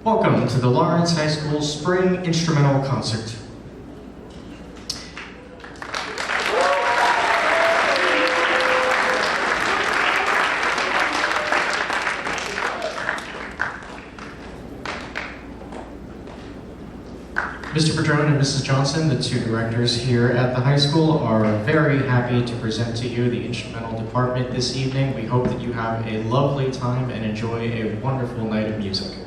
Welcome to the Lawrence High School Spring Instrumental Concert. Mr. Padron and Mrs. Johnson, the two directors here at the high school, are very happy to present to you the instrumental department this evening. We hope that you have a lovely time and enjoy a wonderful night of music.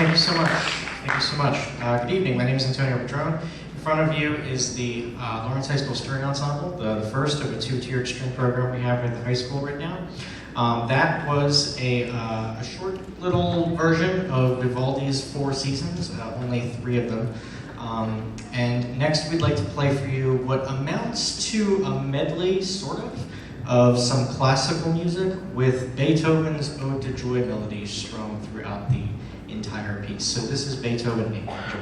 thank you so much. Thank you so much. Good evening. My name is Antonio Padron. In front of you is the Lawrence High School String Ensemble, the first of a two-tiered string program we have at the high school right now. That was a short little version of Vivaldi's Four Seasons, only 3 of them. And next we'd like to play for you what amounts to a medley, sort of some classical music with Beethoven's Ode to Joy melodies strung throughout the entire piece. So this is Beethoven 8. Enjoy.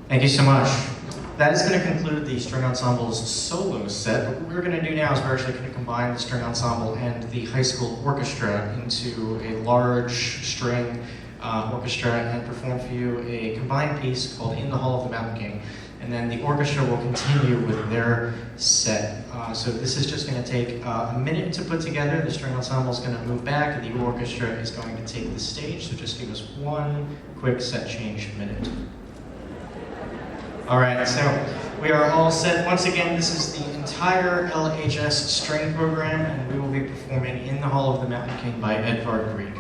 Thank you so much. That is going to conclude the string ensemble's solo set. What we're going to do now is we're actually going to combine the string ensemble and the high school orchestra into a large string orchestra and perform for you a combined piece called In the Hall of the Mountain King. And then the orchestra will continue with their set. So this is just going to take a minute to put together. The string ensemble is going to move back, and the orchestra is going to take the stage. So just give us one quick set change minute. All right, so we are all set. Once again, this is the entire LHS string program, and we will be performing In the Hall of the Mountain King by Edvard Grieg.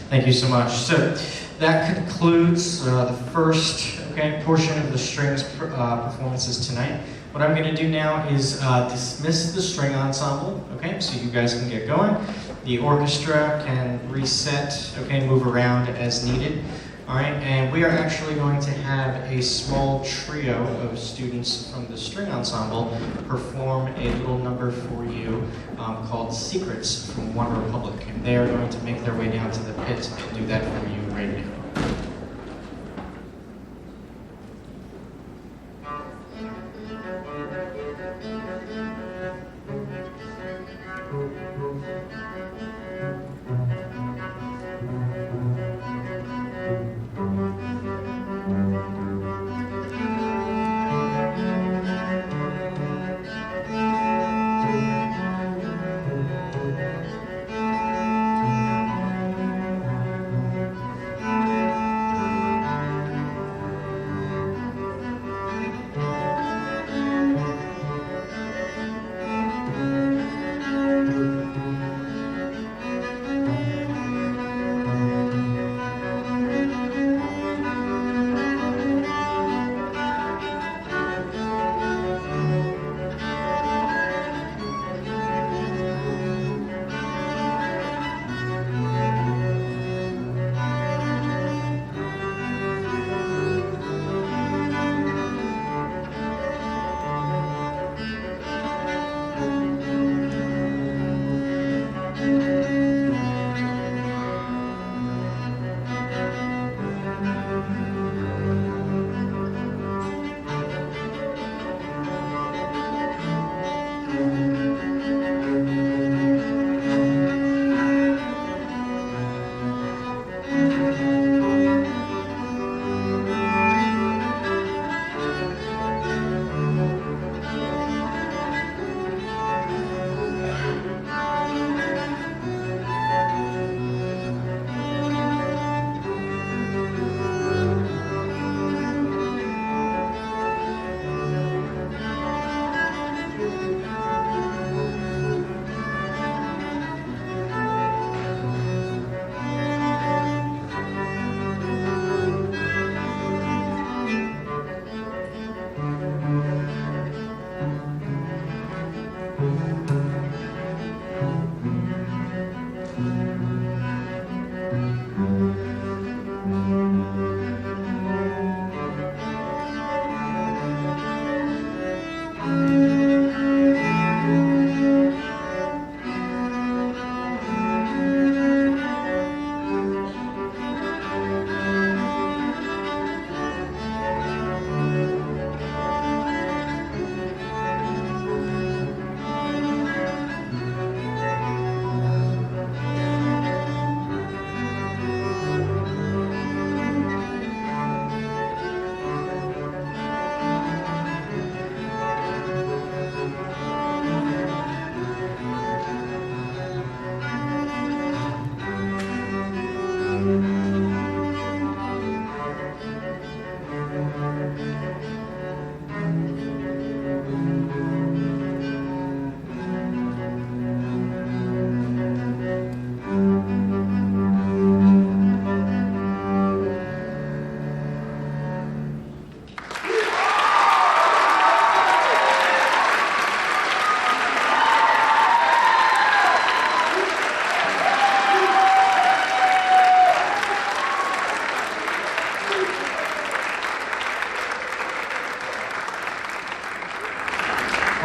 Thank you so much. So that concludes the first portion of the strings performances tonight. What I'm going to do now is dismiss the string ensemble, so you guys can get going. The orchestra can reset, move around as needed. All right, and we are actually going to have a small trio of students from the string ensemble perform a little number for you called Secrets from One Republic. And they are going to make their way down to the pit and do that for you right now.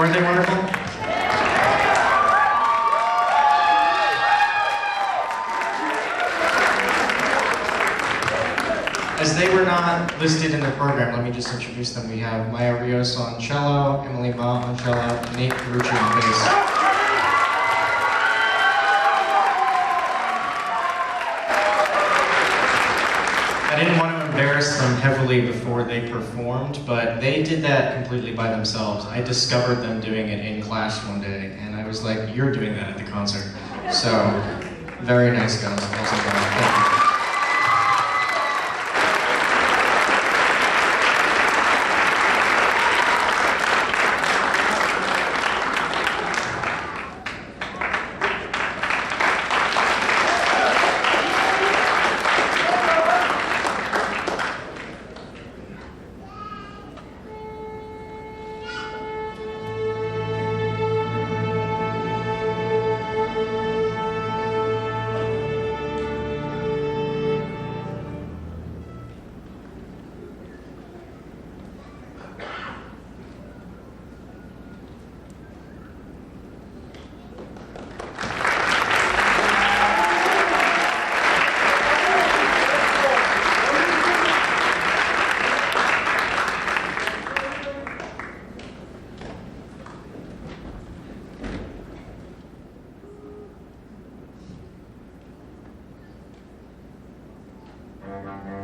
Weren't they wonderful? As they were not listed in the program, let me just introduce them. We have Maya Rios on cello, Emily Ma on cello, Nate Carucci on bass. I didn't want to embarrass them heavily before they performed, but they did that completely by themselves. I discovered them doing it in class one day, and I was like, you're doing that at the concert. So, very nice guys. Awesome guys. Thank you.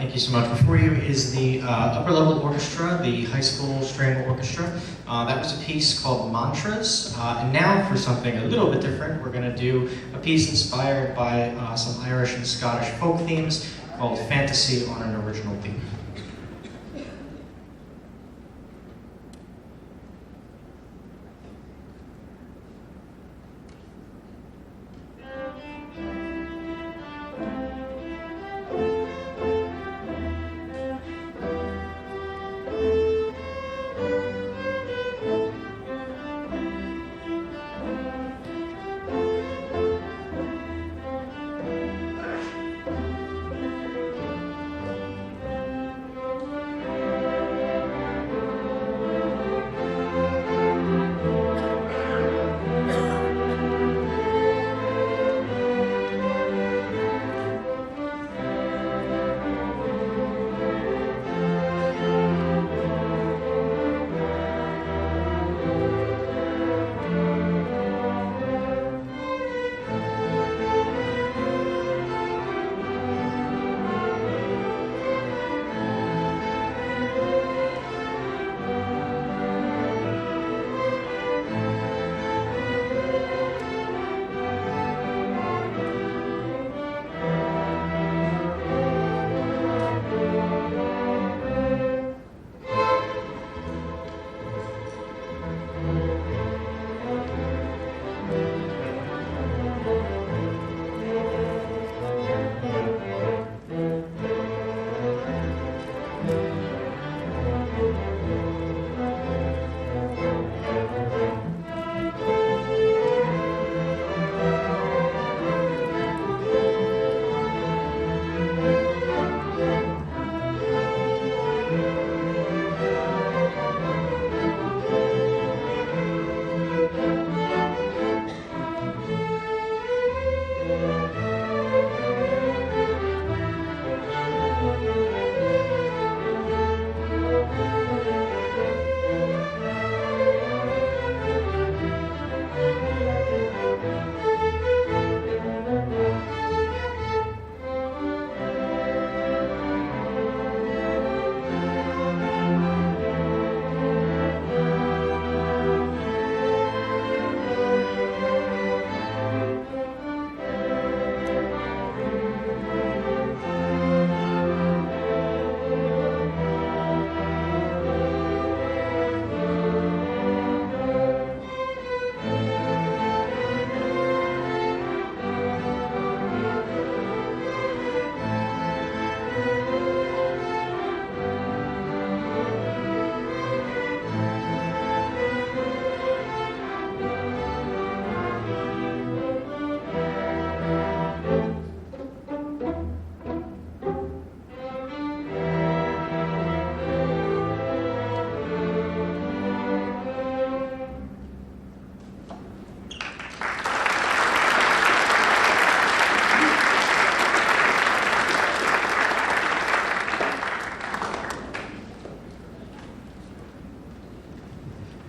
Thank you so much. Before you is the upper level orchestra, the high school string orchestra. That was a piece called Mantras. And now for something a little bit different, we're going to do a piece inspired by some Irish and Scottish folk themes called Fantasy on an Original Theme.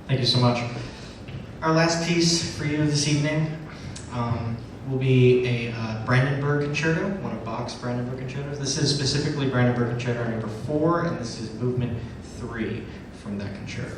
Thank you so much. Our last piece for you this evening will be a Brandenburg Concerto, one of Bach's Brandenburg Concertos. This is specifically Brandenburg Concerto number 4, and this is movement 3 from that concerto.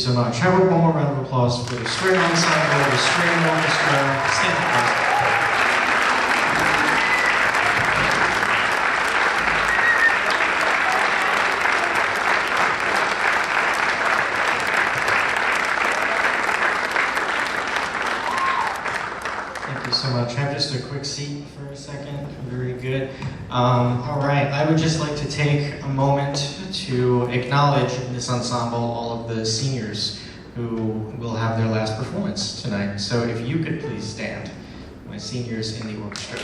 so much. How about one more round of applause for the string ensemble, the string orchestra. Stand up, please. Thank you so much. Have just a quick seat for a second. Very good. All right, I would just like to take a moment to acknowledge in this ensemble all of the seniors who will have their last performance tonight. So if you could please stand, my seniors in the orchestra.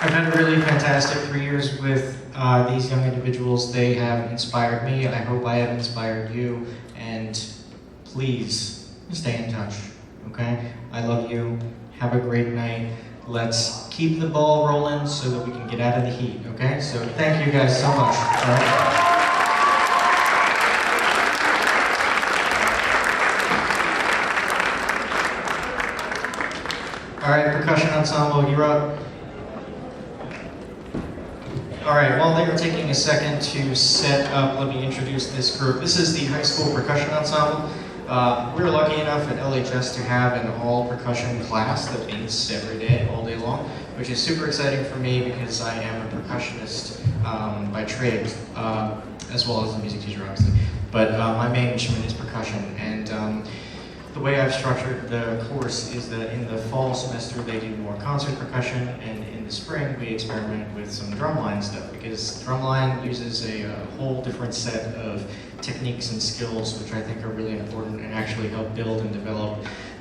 I've had a really fantastic 3 years with these young individuals. They have inspired me. I hope I have inspired you. And please stay in touch, okay? I love you. Have a great night. Let's keep the ball rolling so that we can get out of the heat, okay? So thank you guys so much. All right? All right, percussion ensemble, you're up. All right, while they were taking a second to set up, let me introduce this group. This is the high school percussion ensemble. We're lucky enough at LHS to have an all percussion class that meets every day, all day long, which is super exciting for me because I am a percussionist by trade, as well as a music teacher, obviously. But my main instrument is percussion, and the way I've structured the course is that in the fall semester they do more concert percussion, and in the spring we experiment with some drumline stuff, because drumline uses a whole different set of techniques and skills which I think are really important and actually help build and develop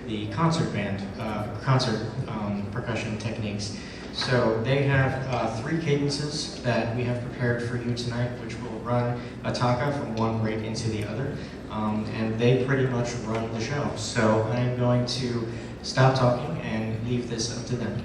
the concert band, percussion techniques. So they have 3 cadences that we have prepared for you tonight, which will run a taka from one break into the other. And they pretty much run the show. So I am going to stop talking and leave this up to them.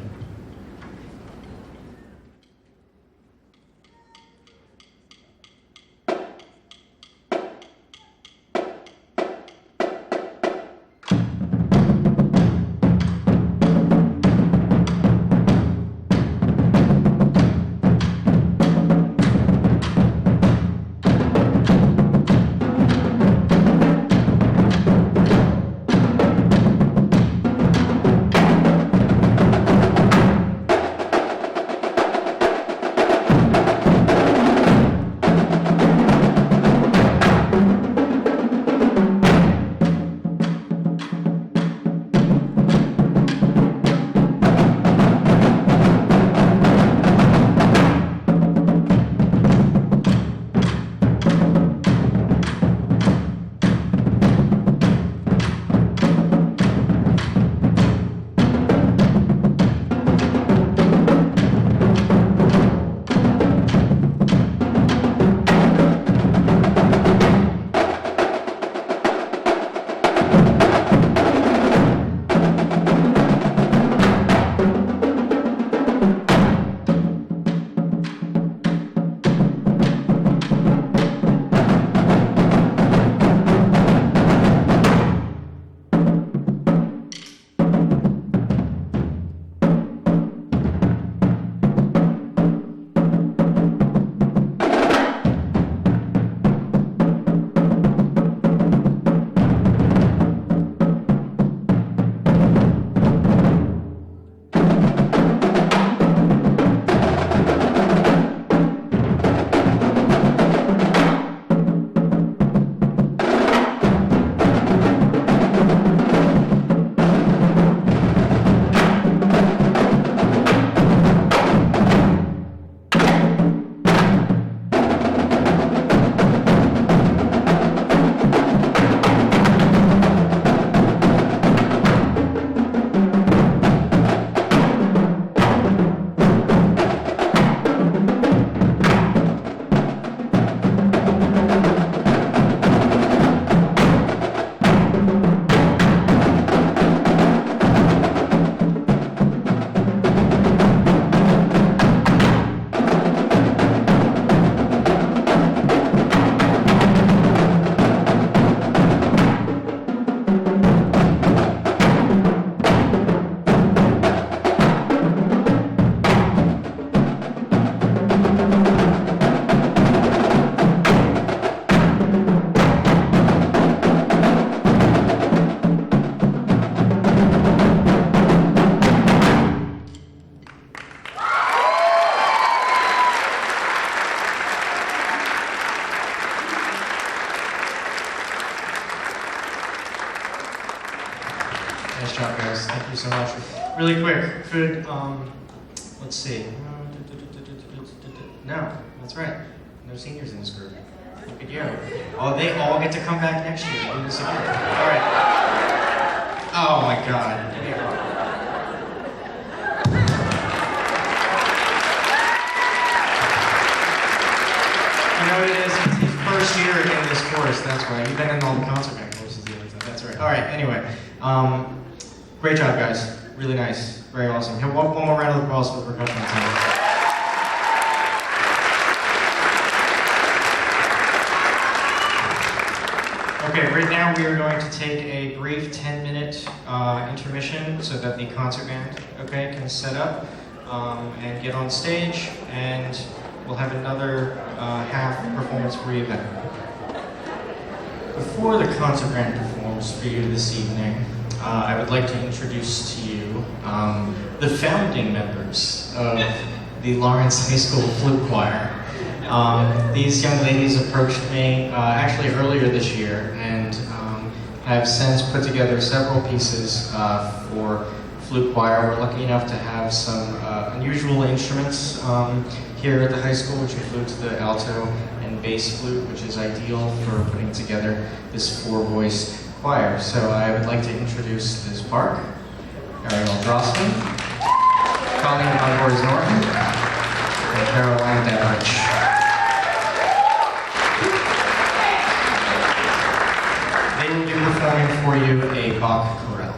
guys. Thank you so much. Really quick, could, let's see. No, that's right. No seniors in this group. Look at you. Oh, they all get to come back next year and do this again. All right. Oh my God. Give me a call. You know what it is? It's his first year in this course, that's why. You've been in all the concert band courses the other time, that's right. All right, anyway. Great job, guys. Really nice. Very awesome. Here, one more round of applause for the percussion team. Okay, right now we are going to take a brief 10-minute intermission so that the concert band, okay, can set up and get on stage, and we'll have another half performance for you then. Before the concert band performs for you this evening, I would like to introduce to you the founding members of the Lawrence High School Flute Choir. These young ladies approached me actually earlier this year and have since put together several pieces for flute choir. We're lucky enough to have some unusual instruments here at the high school, which includes the alto and bass flute, which is ideal for putting together this four-voice choir. So I would like to introduce Liz Park, Ariel Drossman, Colleen Von-Norton, and Caroline Deverich. They will be performing for you a Bach chorale.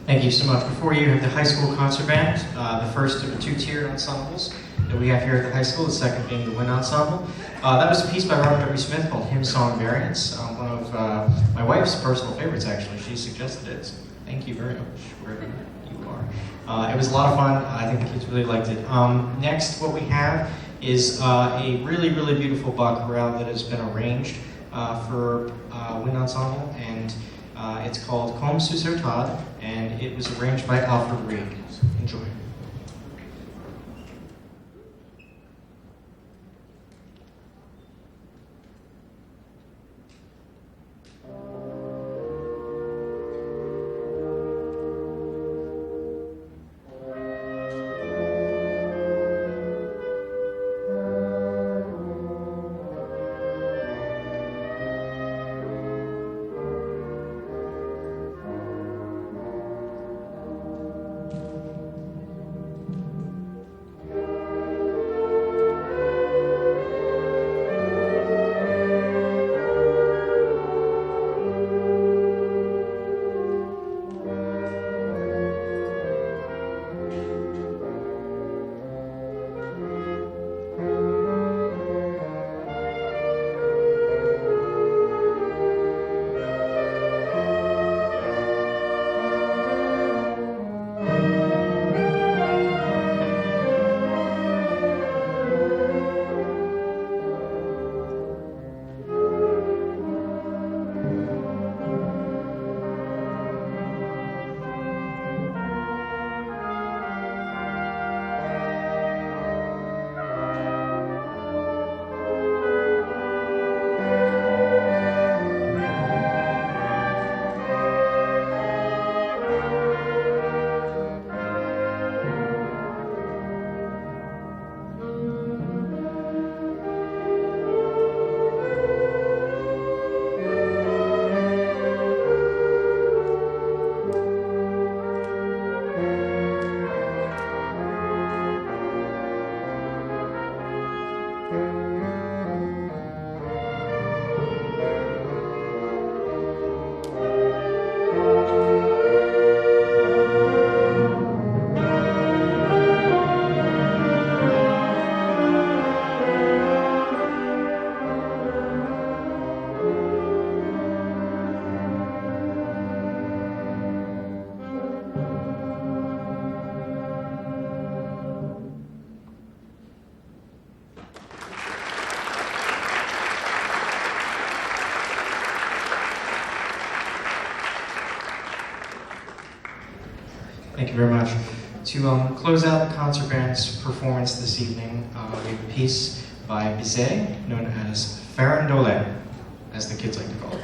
Thank you so much. Before you have the high school concert band, the first of the two-tiered ensembles that we have here at the high school, the second being the wind ensemble. That was a piece by Robert W. Smith called Hymn Song Variants, one of my wife's personal favorites, actually. She suggested it, so thank you very much, wherever you are. It was a lot of fun. I think the kids really liked it. Next, what we have is a really, really beautiful Bach chorale that has been arranged for wind ensemble, and it's called Comme Sucer Todd, and it was arranged by Alfred Reed. So enjoy. Thank you very much. To close out the concert band's performance this evening, we have a piece by Bizet, known as Farandole, as the kids like to call it.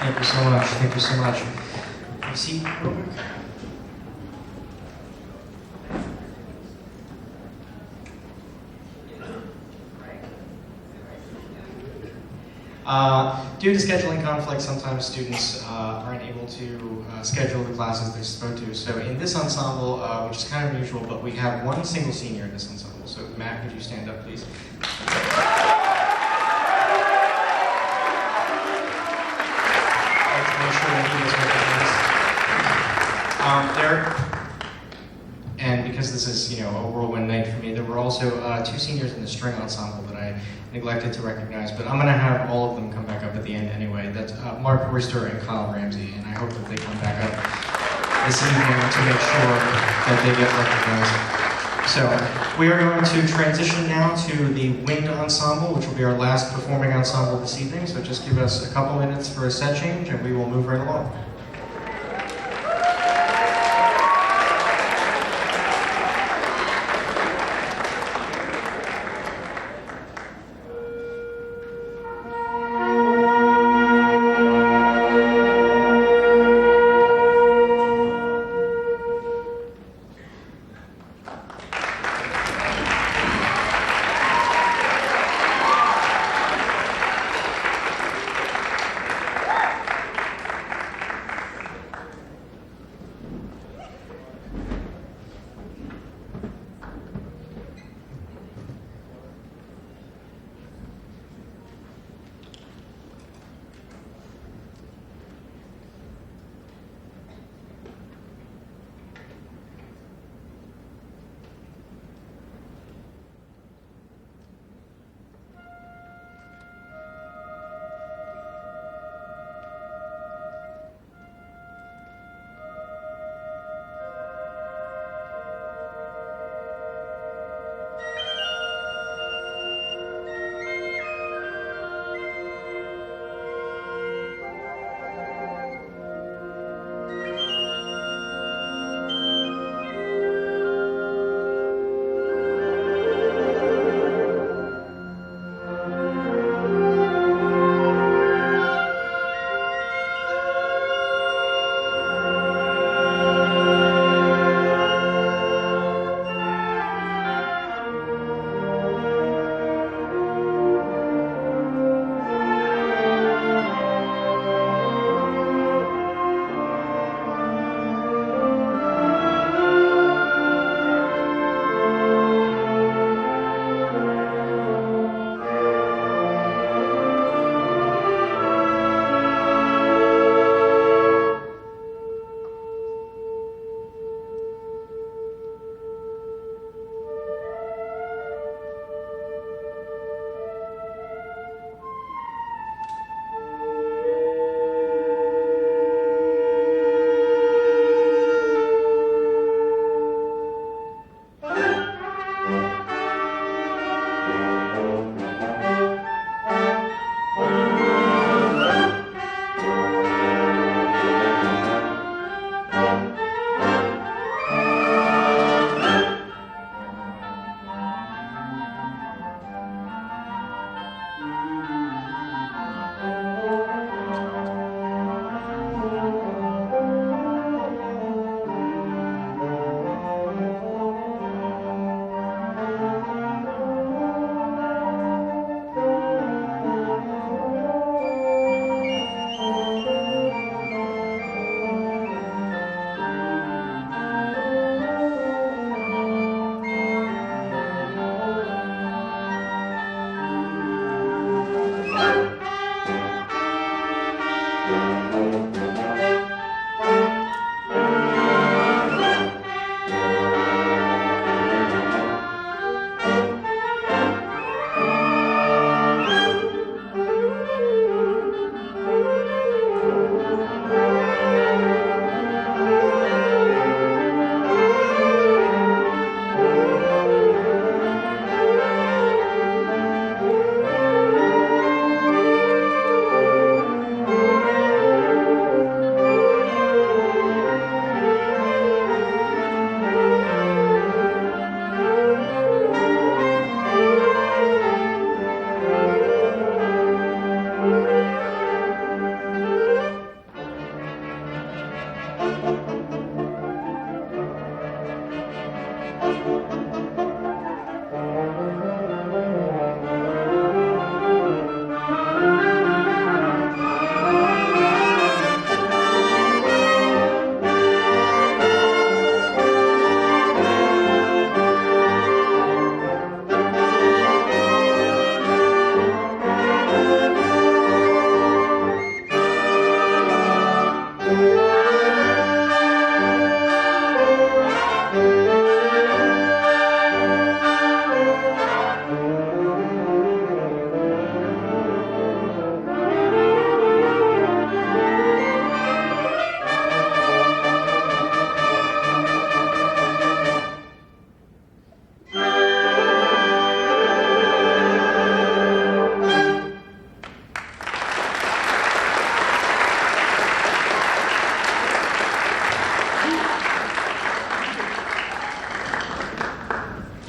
Thank you so much. Thank you so much. Have a seat real quick. Due to scheduling conflicts, sometimes students aren't able to schedule the classes they're supposed to. So in this ensemble, which is kind of unusual, but we have one single senior in this ensemble. So Matt, could you stand up, please? a whirlwind night for me. There were also 2 seniors in the string ensemble that I neglected to recognize, but I'm going to have all of them come back up at the end anyway. That's Mark Royster and Kyle Ramsey, and I hope that they come back up this evening to make sure that they get recognized. So we are going to transition now to the wind ensemble, which will be our last performing ensemble this evening. So just give us a couple minutes for a set change, and we will move right along.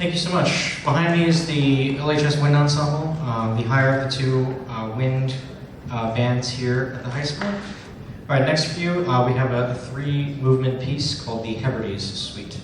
Thank you so much. Behind me is the LHS Wind Ensemble, the higher of the two wind bands here at the high school. All right, next for you, we have a three-movement piece called the Hebrides Suite.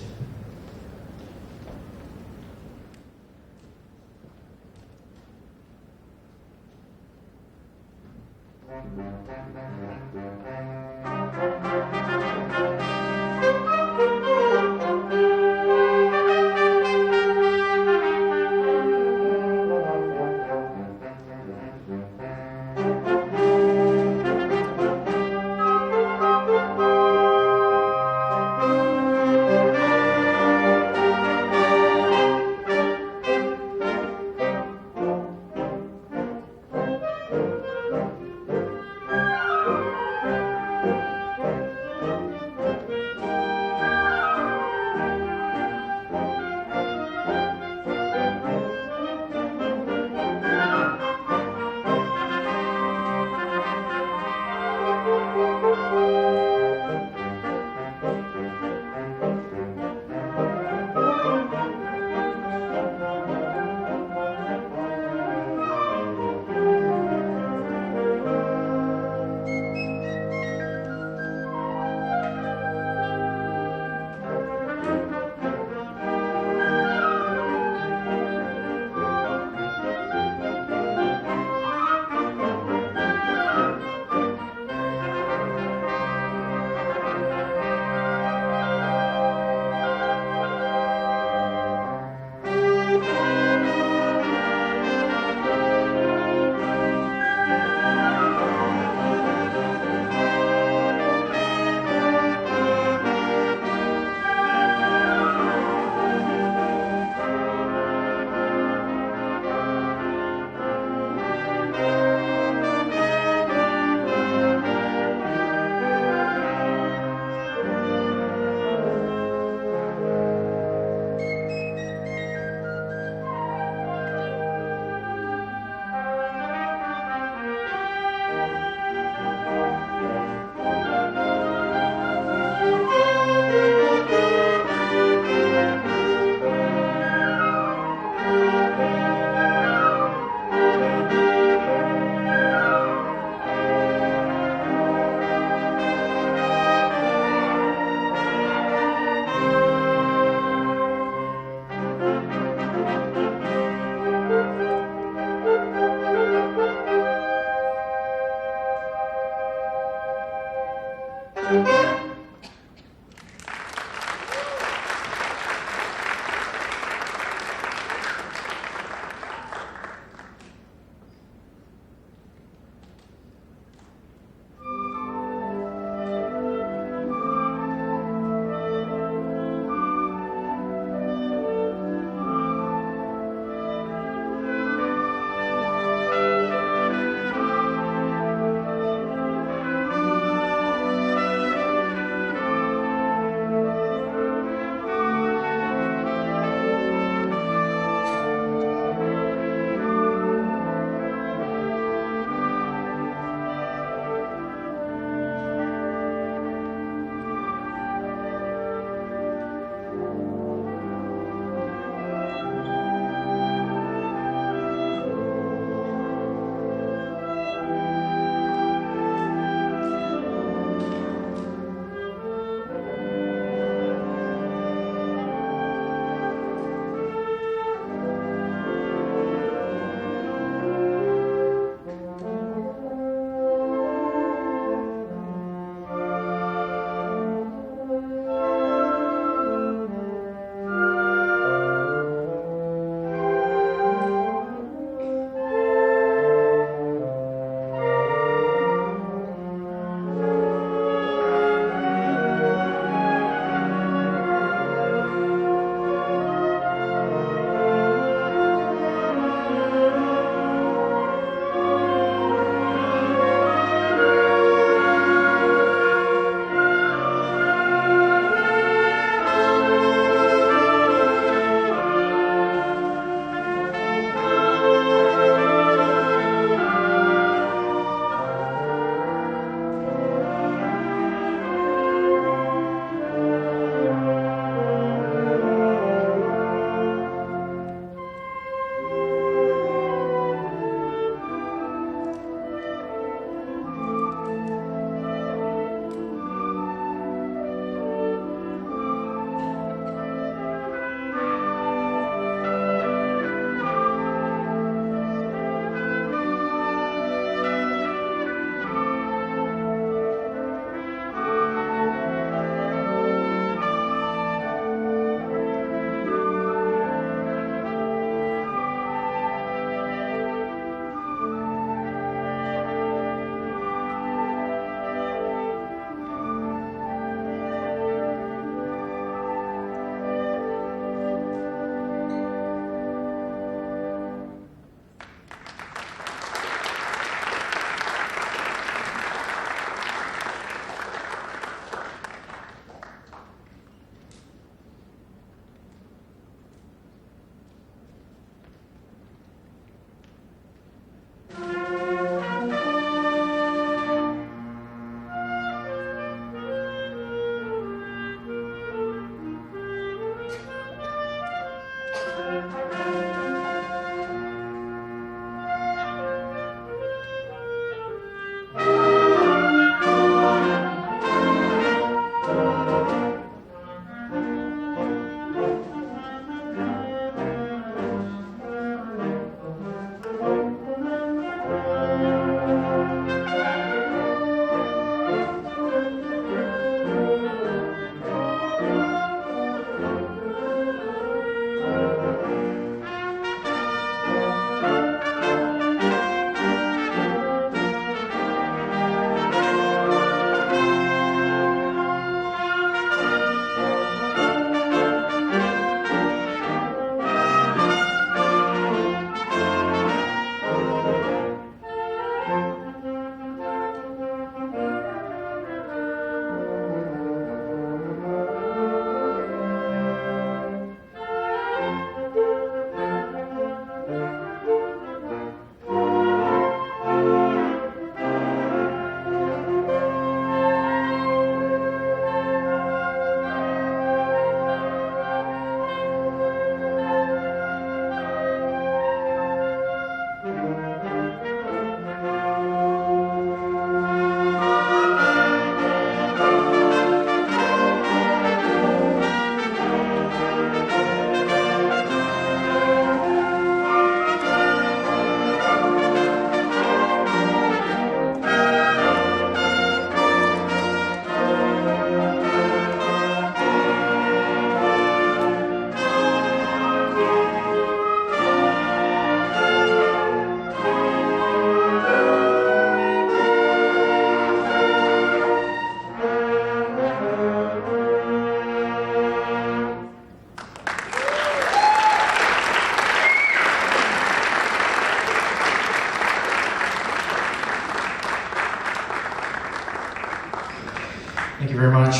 Thank you very much.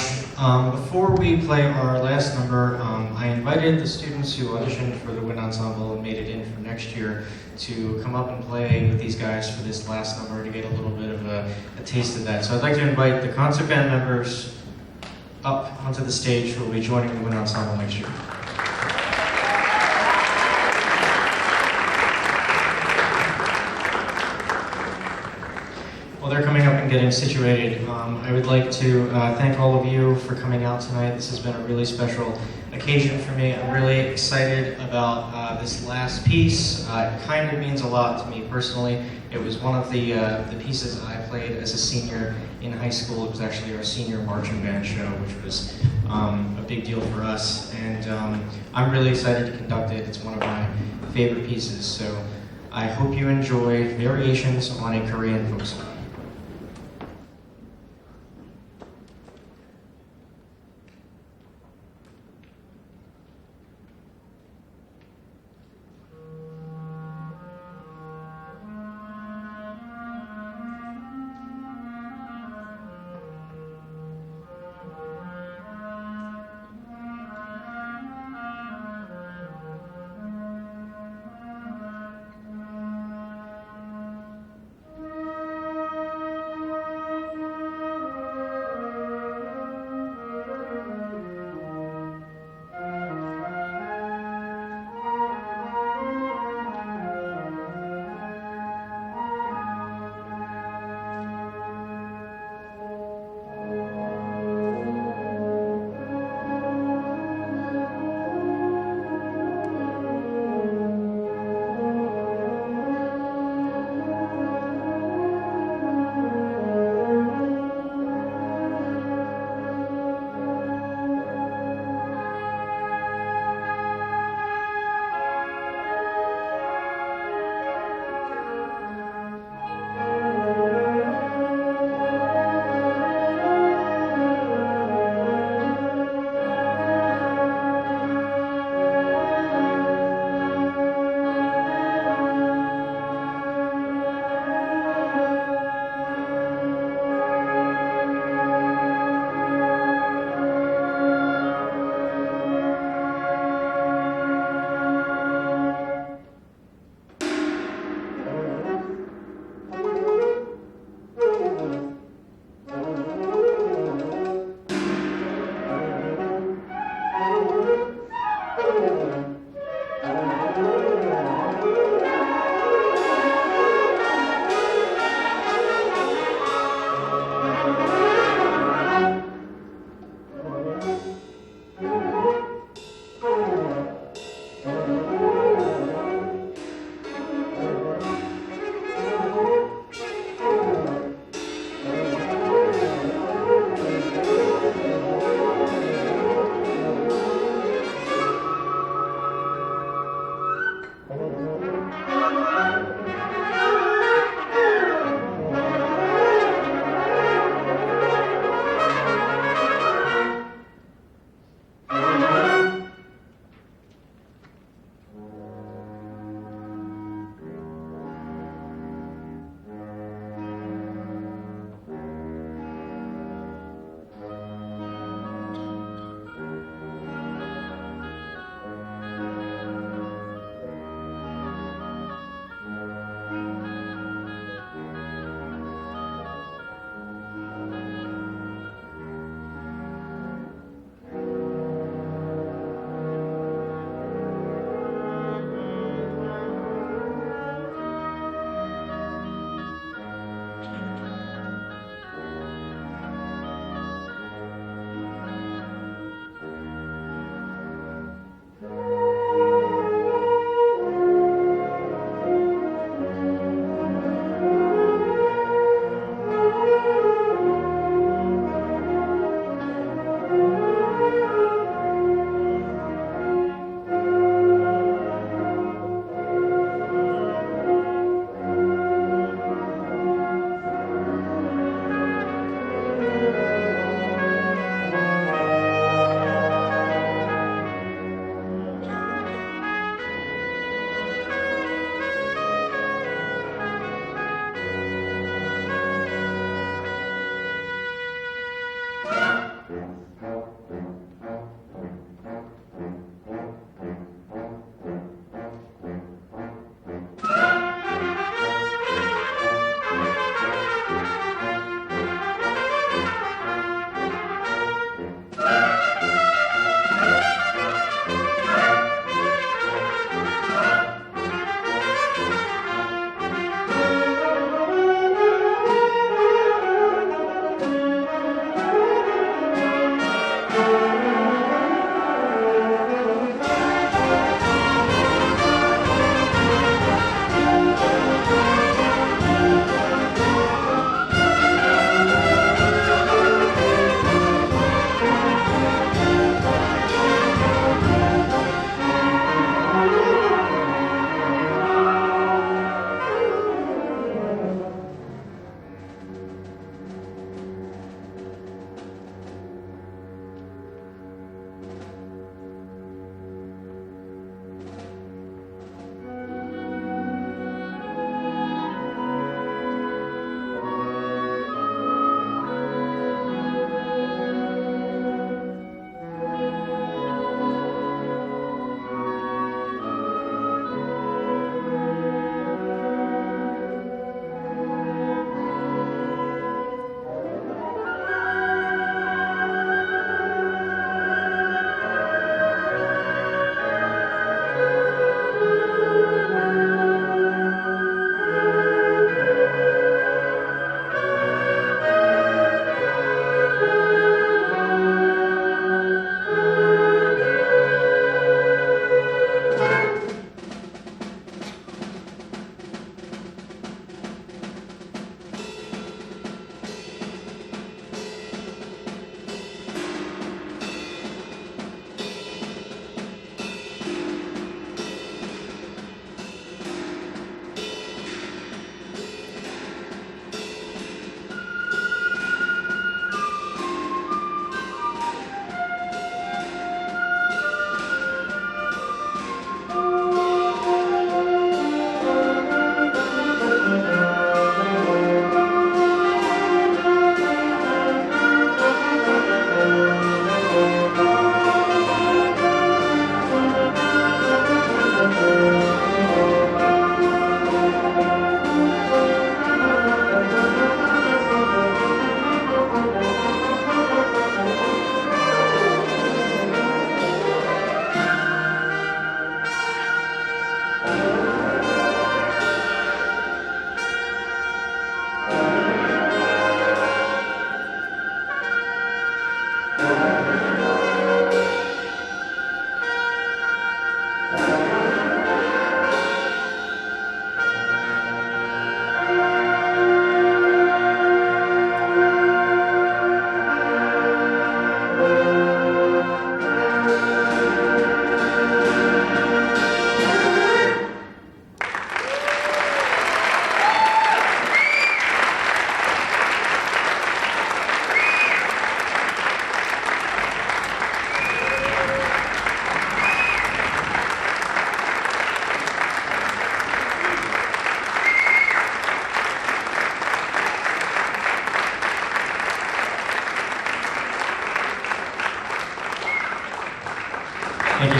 Before we play our last number, I invited the students who auditioned for the Wind Ensemble and made it in for next year to come up and play with these guys for this last number to get a little bit of a taste of that. So I'd like to invite the concert band members up onto the stage who will be joining the Wind Ensemble next year. While they're coming up and getting situated, I would like to thank all of you for coming out tonight. This has been a really special occasion for me. I'm really excited about this last piece. It kind of means a lot to me personally. It was one of the pieces I played as a senior in high school. It was actually our senior marching band show, which was a big deal for us. And I'm really excited to conduct it. It's one of my favorite pieces. So I hope you enjoy Variations on a Korean Folk Song.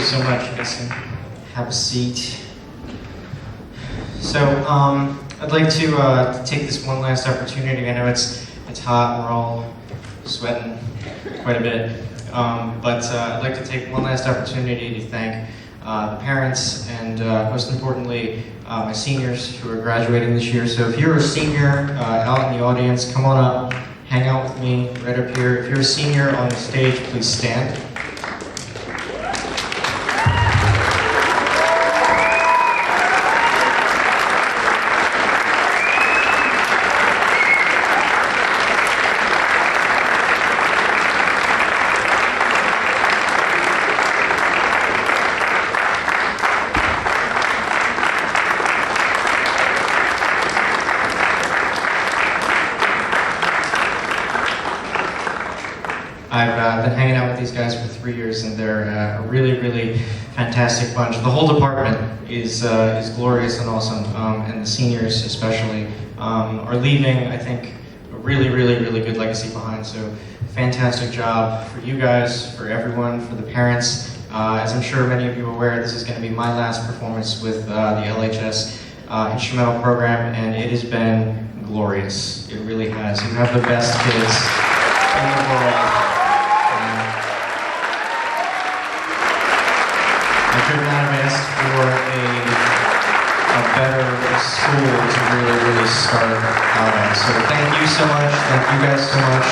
you so much. Listen, have a seat. So, I'd like to take this one last opportunity. I know it's hot. We're all sweating quite a bit. But I'd like to take one last opportunity to thank the parents and most importantly, my seniors who are graduating this year. So if you're a senior out in the audience, come on up, hang out with me right up here. If you're a senior on the stage, please stand. I've been hanging out with these guys for 3 years, and they're a really, really fantastic bunch. The whole department is glorious and awesome, and the seniors especially are leaving, I think, a really, really, really good legacy behind. So, fantastic job for you guys, for everyone, for the parents. As I'm sure many of you are aware, this is going to be my last performance with the LHS instrumental program, and it has been glorious. It really has. You have the best kids in the world. I could not have asked for a better school to really, really start out at. So thank you so much. Thank you guys so much.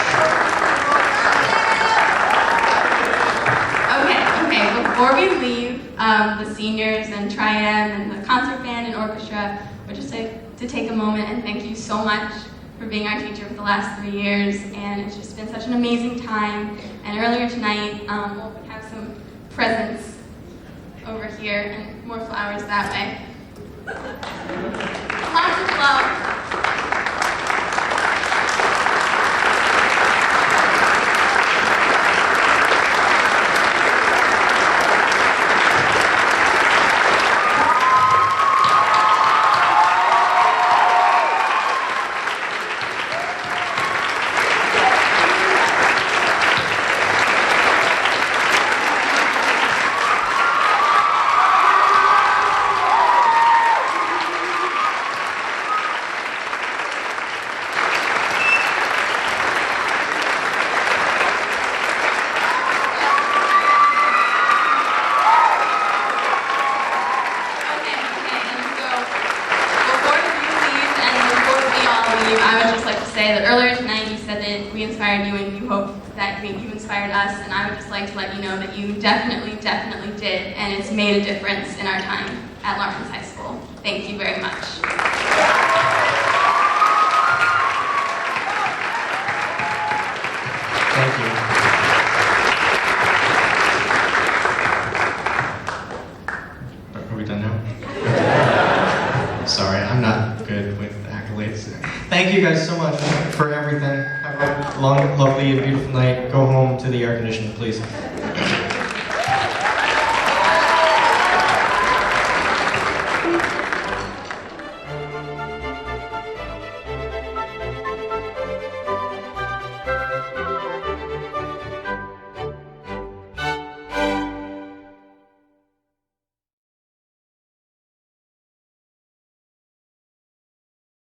Okay. Before we leave, the seniors and Tri-M and the concert band and orchestra, we'd just like to take a moment and thank you so much for being our teacher for the last 3 years. And it's just been such an amazing time. And earlier tonight, we'll have some presents over here and more flowers that way. Lots of love. I would just like to say that earlier tonight you said that we inspired you and you hope that you inspired us, and I would just like to let you know that you definitely did, and it's made a difference in our time at Lawrence High School. Thank you very much. Thank you. Are we done now? Sorry, I'm not good with accolades. Thank you guys so much for everything. Have a long, lovely, and beautiful night. Go home to the air conditioning, please.